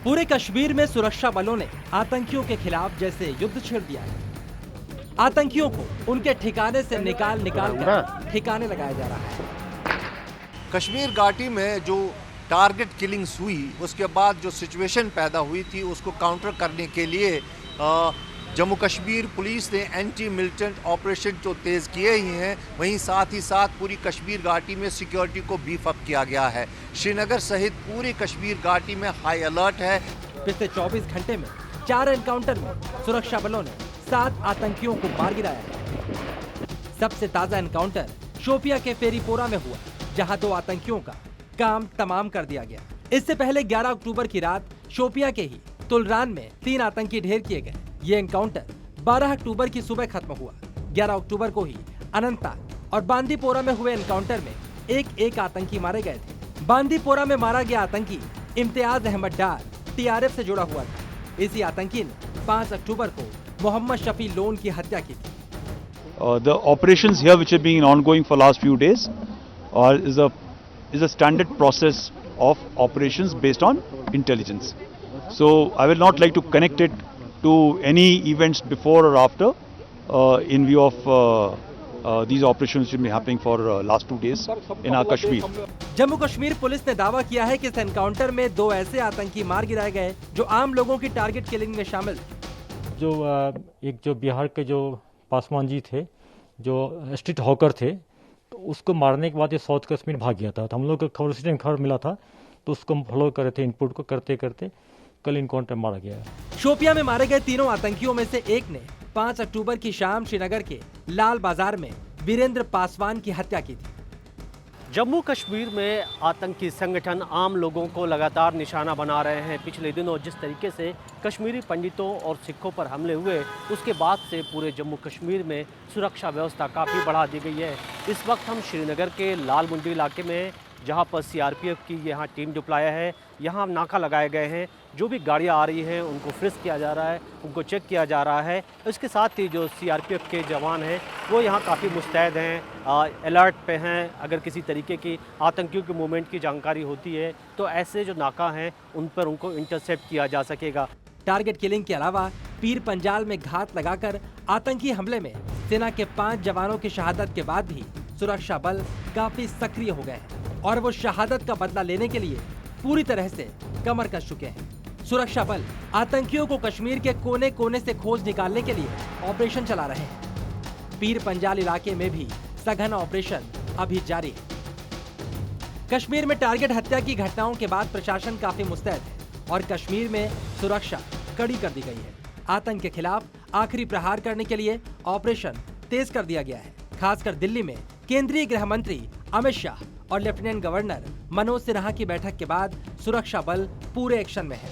पूरे कश्मीर में सुरक्षा बलों ने आतंकियों के खिलाफ जैसे युद्ध छेड़ दिया है। आतंकियों को उनके ठिकाने से निकाल कर ठिकाने लगाया जा रहा है। कश्मीर घाटी में जो टारगेट किलिंग्स हुई, उसके बाद जो सिचुएशन पैदा हुई थी, उसको काउंटर करने के लिए जम्मू कश्मीर पुलिस ने एंटी मिलिटेंट ऑपरेशन जो तेज़ किए ही हैं, वहीं साथ ही साथ पूरी कश्मीर घाटी में सिक्योरिटी को बीफ अप किया गया है। श्रीनगर सहित पूरी कश्मीर घाटी में हाई अलर्ट है। पिछले 24 घंटे में 4 एनकाउंटर में सुरक्षा बलों ने 7 आतंकियों को मार गिराया है। सबसे ताजा एनकाउंटर शोपिया के फेरीपोरा में हुआ, जहां 2 आतंकियों का काम तमाम कर दिया गया। इससे पहले 11 अक्टूबर की रात शोपिया के ही तुलरान में 3 आतंकी ढेर किए गए। ये एनकाउंटर 12 अक्टूबर की सुबह खत्म हुआ। 11 अक्टूबर को ही अनंतनाग और बांदीपोरा में हुए एनकाउंटर में एक आतंकी मारे गए थे। बांदीपोरा में मारा गया आतंकी इम्तियाज अहमद डार टीआरएफ से जुड़ा हुआ था। इसी आतंकी ने 5 अक्टूबर को मोहम्मद शफी लोन की हत्या की थी। The operations here, which have been ongoing for last few days, is a standard process of operations based on intelligence. So I will not like to connect it to any events before or after in view of these operations which have been happening for last 2 days in our Kashmir. Jammu Kashmir police ने दावा किया है कि इस encounter में 2 ऐसे आतंकी मार गिराए गए जो आम लोगों की टारगेट किलिंग में शामिल थे। जो बिहार के जो पासवान जी थे, जो स्ट्रीट हॉकर थे, तो उसको मारने के बाद ये साउथ कश्मीर भाग गया था। तो हम लोग को खबर मिला था, तो उसको फॉलो कर रहे थे। इनपुट को करते करते कल इनकाउंटर मारा गया। शोपिया में मारे गए तीनों आतंकियों में से एक ने 5 अक्टूबर की शाम श्रीनगर के लाल बाजार में वीरेंद्र पासवान की हत्या की थी। जम्मू कश्मीर में आतंकी संगठन आम लोगों को लगातार निशाना बना रहे हैं। पिछले दिनों जिस तरीके से कश्मीरी पंडितों और सिखों पर हमले हुए, उसके बाद से पूरे जम्मू कश्मीर में सुरक्षा व्यवस्था काफ़ी बढ़ा दी गई है। इस वक्त हम श्रीनगर के लाल मुंडी इलाके में, जहां पर सीआरपीएफ की यहाँ टीम डिप्लॉय है, यहाँ नाका लगाए गए हैं। जो भी गाड़ियाँ आ रही हैं उनको फ्रिस्क किया जा रहा है, उनको चेक किया जा रहा है। इसके साथ ही जो सीआरपीएफ के जवान हैं वो यहाँ काफ़ी मुस्तैद हैं, अलर्ट पे हैं। अगर किसी तरीके की आतंकियों के मूवमेंट की जानकारी होती है तो ऐसे जो नाका हैं उन पर उनको इंटरसेप्ट किया जा सकेगा। टारगेट किलिंग के अलावा पीर पंजाल में घात लगाकर आतंकी हमले में सेना के 5 जवानों की शहादत के बाद भी सुरक्षा बल काफी सक्रिय हो गए हैं और वो शहादत का बदला लेने के लिए पूरी तरह से कमर कस चुके हैं। सुरक्षा बल आतंकियों को कश्मीर के कोने कोने से खोज निकालने के लिए ऑपरेशन चला रहे हैं। पीर पंजाल इलाके में भी सघन ऑपरेशन अभी जारी है। कश्मीर में टारगेट हत्या की घटनाओं के बाद प्रशासन काफी मुस्तैद है और कश्मीर में सुरक्षा कड़ी कर दी गई है। आतंक के खिलाफ आखिरी प्रहार करने के लिए ऑपरेशन तेज कर दिया गया है। खासकर दिल्ली में केंद्रीय गृह मंत्री अमित शाह और लेफ्टिनेंट गवर्नर मनोज सिन्हा की बैठक के बाद सुरक्षा बल पूरे एक्शन में है।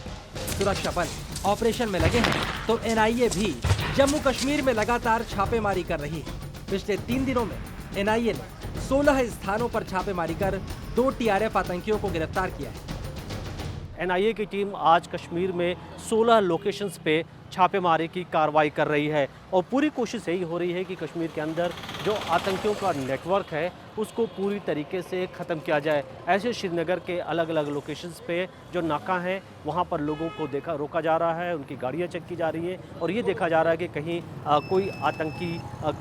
सुरक्षा बल ऑपरेशन में लगे हैं तो एनआईए भी जम्मू कश्मीर में लगातार छापेमारी कर रही है। पिछले 3 दिनों में एनआईए ने 16 स्थानों पर छापेमारी कर 2 टीआरएफ आतंकियों को गिरफ्तार किया है। एनआईए की टीम आज कश्मीर में 16 लोकेशंस पे छापेमारी की कार्रवाई कर रही है और पूरी कोशिश यही हो रही है कि कश्मीर के अंदर जो आतंकियों का नेटवर्क है उसको पूरी तरीके से ख़त्म किया जाए। ऐसे श्रीनगर के अलग अलग लोकेशंस पे जो नाका हैं वहाँ पर लोगों को रोका जा रहा है, उनकी गाड़ियाँ चेक की जा रही है और ये देखा जा रहा है कि कहीं कोई आतंकी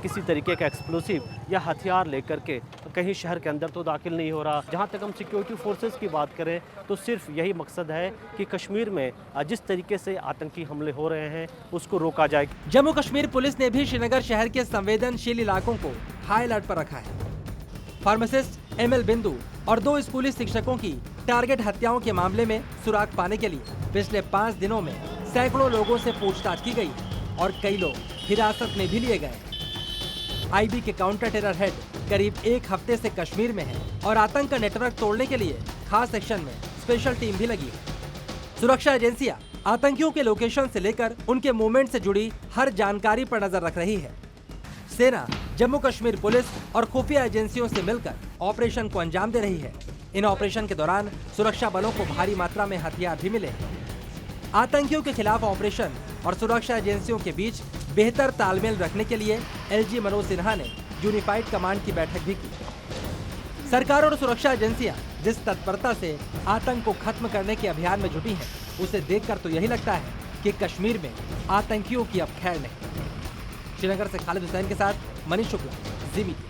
किसी तरीके का एक्सप्लोसिव या हथियार लेकर के कहीं शहर के अंदर तो दाखिल नहीं हो रहा। जहाँ तक हम सिक्योरिटी फोर्सेस की बात करें तो सिर्फ यही मकसद है कि कश्मीर में जिस तरीके से आतंकी हमले हो रहे हैं उसको रोका जाए। जम्मू कश्मीर पुलिस ने भी श्रीनगर शहर के संवेदनशील इलाकों को हाई अलर्ट पर रखा है। फार्मासिस्ट एमएल बिंदु और 2 स्कूली शिक्षकों की टारगेट हत्याओं के मामले में सुराग पाने के लिए पिछले 5 दिनों में सैकड़ों लोगों से पूछताछ की गई और कई लोग हिरासत में भी लिए गए। आईबी के काउंटर टेरर हेड करीब 1 हफ्ते से कश्मीर में है और आतंक का नेटवर्क तोड़ने के लिए खास सेक्शन में स्पेशल टीम भी लगी है। सुरक्षा एजेंसियां आतंकियों के लोकेशन से लेकर उनके मूवमेंट से जुड़ी हर जानकारी पर नजर रख रही है। सेना, जम्मू कश्मीर पुलिस और खुफिया एजेंसियों से मिलकर ऑपरेशन को अंजाम दे रही है। इन ऑपरेशन के दौरान सुरक्षा बलों को भारी मात्रा में हथियार भी मिले हैं। आतंकियों के खिलाफ ऑपरेशन और सुरक्षा एजेंसियों के बीच बेहतर तालमेल रखने के लिए एलजी मनोज सिन्हा ने यूनिफाइड कमांड की बैठक भी की। सरकार और सुरक्षा एजेंसियां जिस तत्परता से आतंक को खत्म करने के अभियान में जुटी हैं, उसे देखकर तो यही लगता है कि कश्मीर में आतंकियों की अब खैर नहीं। श्रीनगर से खालिद हुसैन के साथ मनीष शुक्ला, जी मीडिया।